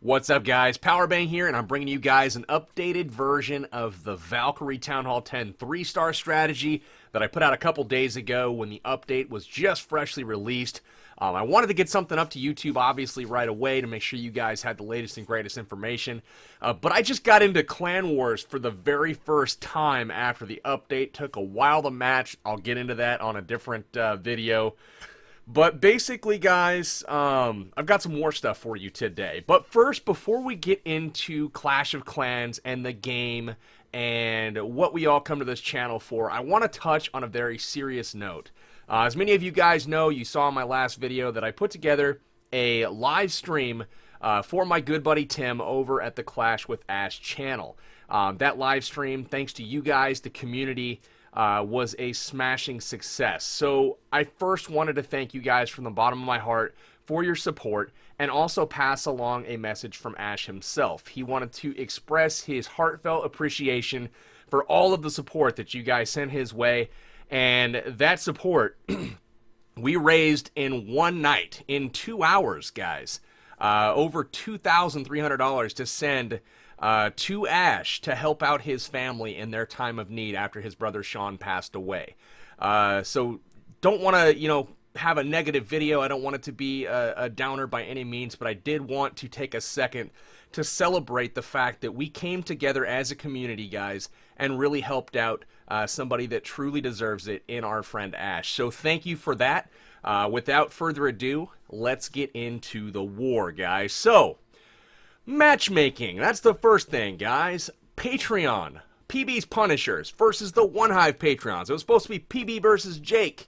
What's up, guys? Powerbang here, and I'm bringing you guys an updated version of the Valkyrie Town Hall 10 3-star strategy that I put out a couple days ago when the update was just freshly released. I wanted to get something up to YouTube, obviously, right away to make sure you guys had the latest and greatest information. But I just got into Clan Wars for the very first time after the update. Took a while to match. I'll get into that on a different video. But basically, guys, I've got some more stuff for you today. But first, before we get into Clash of Clans and the game and what we all come to this channel for, I want to touch on a very serious note. As many of you guys know, you saw in my last video that I put together a live stream for my good buddy Tim over at the Clash with Ash channel. That live stream, thanks to you guys, the community, was a smashing success. So I first wanted to thank you guys from the bottom of my heart for your support and also pass along a message from Ash himself. He wanted to express his heartfelt appreciation for all of the support that you guys sent his way, and that support we raised in one night, in 2 hours, guys, over $2,300 to send to Ash to help out his family in their time of need after his brother Sean passed away. So don't want to, have a negative video. I don't want it to be a downer by any means, but I did want to take a second to celebrate the fact that we came together as a community, guys, and really helped out somebody that truly deserves it in our friend Ash. So thank you for that. Without further ado, let's get into the war, guys. So, matchmaking, that's the first thing, guys. Patreon, PB's Punishers versus the One Hive Patreons. It was supposed to be PB versus Jake.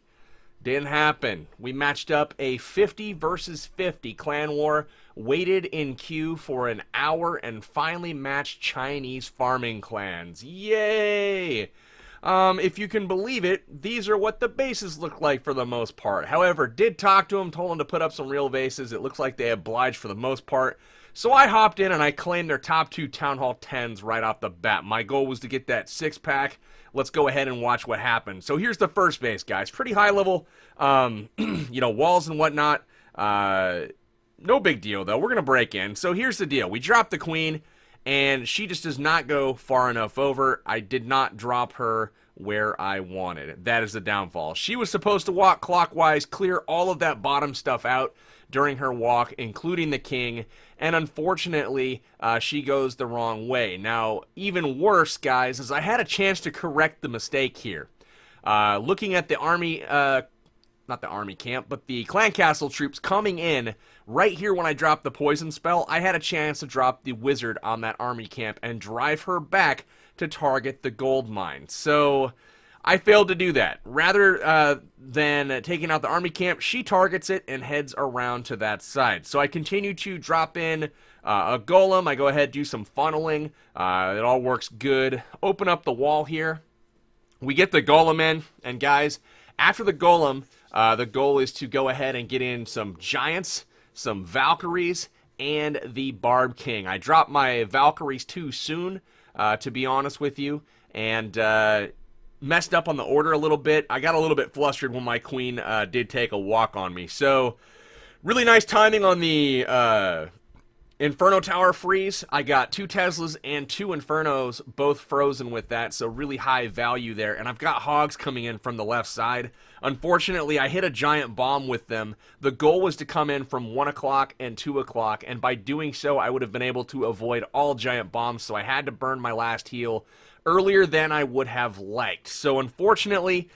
Didn't happen. We matched up a 50 versus 50 clan war, waited in queue for an hour, and finally matched Chinese farming clans. Yay! If you can believe it, these are what the bases look like for the most part. However, did talk to them, told them to put up some real bases. It looks like they obliged for the most part. So I hopped in and I claimed their top 2 Town Hall 10s right off the bat. My goal was to get that 6-pack. Let's go ahead and watch what happened. So here's the first base, guys. Pretty high level, walls and whatnot. No big deal, though. We're going to break in. So here's the deal. We dropped the queen, and she just does not go far enough over. I did not drop her where I wanted. That is the downfall. She was supposed to walk clockwise, clear all of that bottom stuff out during her walk, including the king, and unfortunately, she goes the wrong way. Now, even worse, guys, is I had a chance to correct the mistake here. Looking at the army, not the army camp, but the clan castle troops coming in right here when I dropped the poison spell, I had a chance to drop the wizard on that army camp and drive her back to target the gold mine. So I failed to do that. Rather than taking out the army camp, she targets it and heads around to that side. So I continue to drop in a golem. I go ahead, do some funneling. It all works good. Open up the wall here. We get the golem in, and guys, after the golem, the goal is to go ahead and get in some giants, some Valkyries, and the Barb King. I dropped my Valkyries too soon, to be honest with you, and messed up on the order a little bit. I got a little bit flustered when my queen did take a walk on me. So, really nice timing on the Inferno Tower freeze. I got 2 Teslas and 2 Infernos, both frozen with that, so really high value there. And I've got hogs coming in from the left side. Unfortunately, I hit a giant bomb with them. The goal was to come in from 1 o'clock and 2 o'clock, and by doing so, I would have been able to avoid all giant bombs, so I had to burn my last heal earlier than I would have liked. So unfortunately,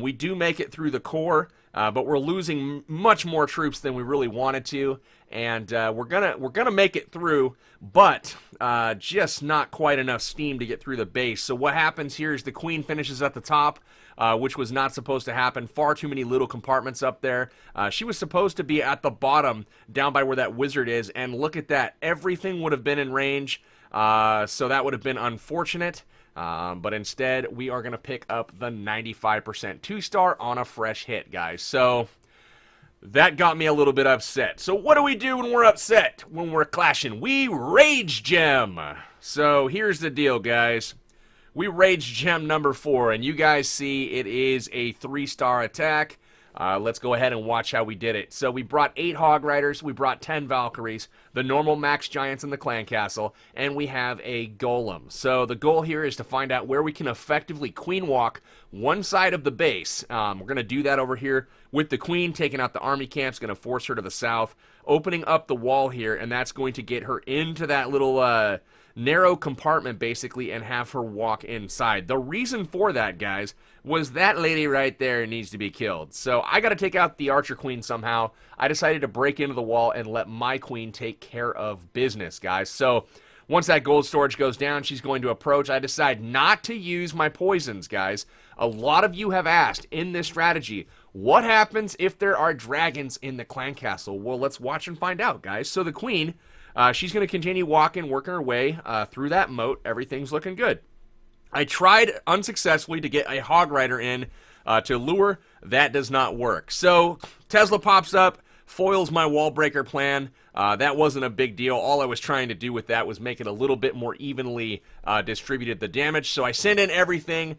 we do make it through the core, but we're losing much more troops than we really wanted to, and we're gonna make it through, but just not quite enough steam to get through the base. So what happens here is the queen finishes at the top, which was not supposed to happen. Far too many little compartments up there. She was supposed to be at the bottom, down by where that wizard is, and look at that. Everything would have been in range, so that would have been unfortunate. But instead, we are going to pick up the 95% 2-star on a fresh hit, guys. So, that got me a little bit upset. So, what do we do when we're upset? When we're clashing? We Rage Gem! So, here's the deal, guys. We Rage Gem number 4, and you guys see it is a 3-star attack. Let's go ahead and watch how we did it. So we brought 8 Hog Riders, we brought 10 Valkyries, the normal max giants in the clan castle, and we have a golem. So the goal here is to find out where we can effectively queen walk one side of the base. We're going to do that over here with the queen, taking out the army camps, going to force her to the south, opening up the wall here, and that's going to get her into that little narrow compartment basically and have her walk inside. The reason for that, guys, was that lady right there needs to be killed. So I got to take out the archer queen somehow. I decided to break into the wall and let my queen take care of business, guys. So once that gold storage goes down, she's going to approach. I decide not to use my poisons, guys. A lot of you have asked in this strategy, what happens if there are dragons in the clan castle? Well, let's watch and find out, guys. So the queen, she's going to continue working her way through that moat. Everything's looking good. I tried unsuccessfully to get a Hog Rider in to lure. That does not work. So Tesla pops up, foils my wall breaker plan. That wasn't a big deal. All I was trying to do with that was make it a little bit more evenly distributed the damage. So I send in everything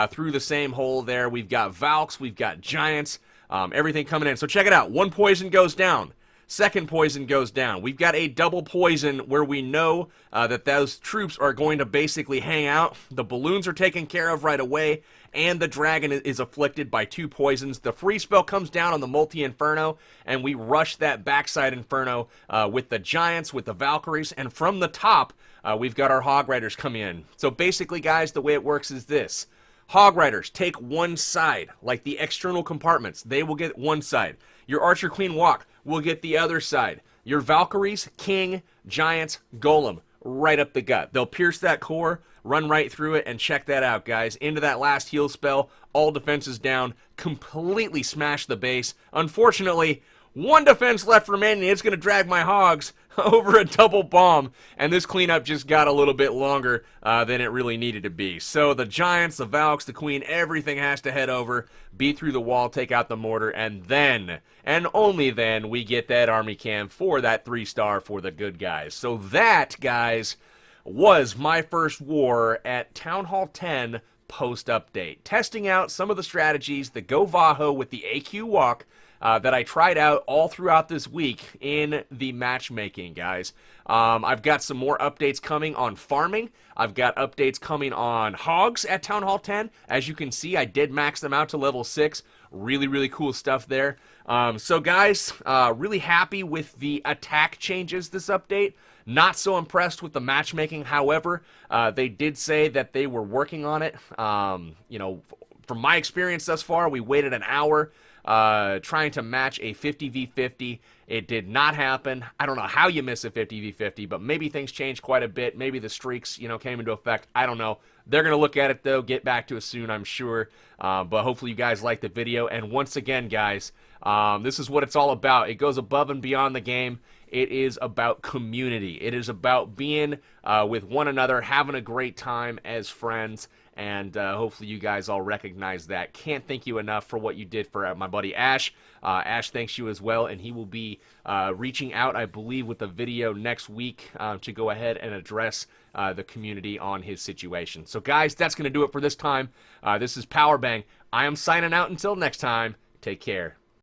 through the same hole there. We've got Valks, we've got Giants, everything coming in. So check it out. One poison goes down. Second poison goes down. We've got a double poison where we know that those troops are going to basically hang out. The balloons are taken care of right away, and the dragon is afflicted by 2 poisons. The free spell comes down on the multi-inferno, and we rush that backside inferno with the giants, with the Valkyries, and from the top, we've got our Hog Riders come in. So basically, guys, the way it works is this. Hog Riders take one side, like the external compartments. They will get one side. Your Archer Queen Walk will get the other side. Your Valkyries, King, Giants, Golem, right up the gut. They'll pierce that core, run right through it, and check that out, guys. Into that last heal spell, all defenses down, completely smash the base. Unfortunately, 1 defense left remaining. It's going to drag my Hogs over a double bomb, and this cleanup just got a little bit longer than it really needed to be. So the Giants, the Valks, the Queen, everything has to head over, beat through the wall, take out the mortar, and then, and only then, we get that army cam for that 3-star for the good guys. So that, guys, was my first war at Town Hall 10 post-update. Testing out some of the strategies, the GoVaHo with the AQ walk, that I tried out all throughout this week in the matchmaking, guys. I've got some more updates coming on farming. I've got updates coming on hogs at Town Hall 10. As you can see, I did max them out to level 6. Really, really cool stuff there. So, guys, really happy with the attack changes this update. Not so impressed with the matchmaking. However, they did say that they were working on it. You know, from my experience thus far, we waited an hour trying to match a 50v50. It did not happen. I don't know how you miss a 50v50, but maybe things changed quite a bit. Maybe the streaks, you know, came into effect. I don't know. They're going to look at it, though, get back to us soon, I'm sure. But hopefully you guys like the video. And once again, guys, this is what it's all about. It goes above and beyond the game. It is about community. It is about being with one another, having a great time as friends, and hopefully you guys all recognize that. Can't thank you enough for what you did for my buddy Ash. Ash thanks you as well, and he will be reaching out, I believe, with a video next week to go ahead and address the community on his situation. So, guys, that's going to do it for this time. This is Powerbang. I am signing out until next time. Take care.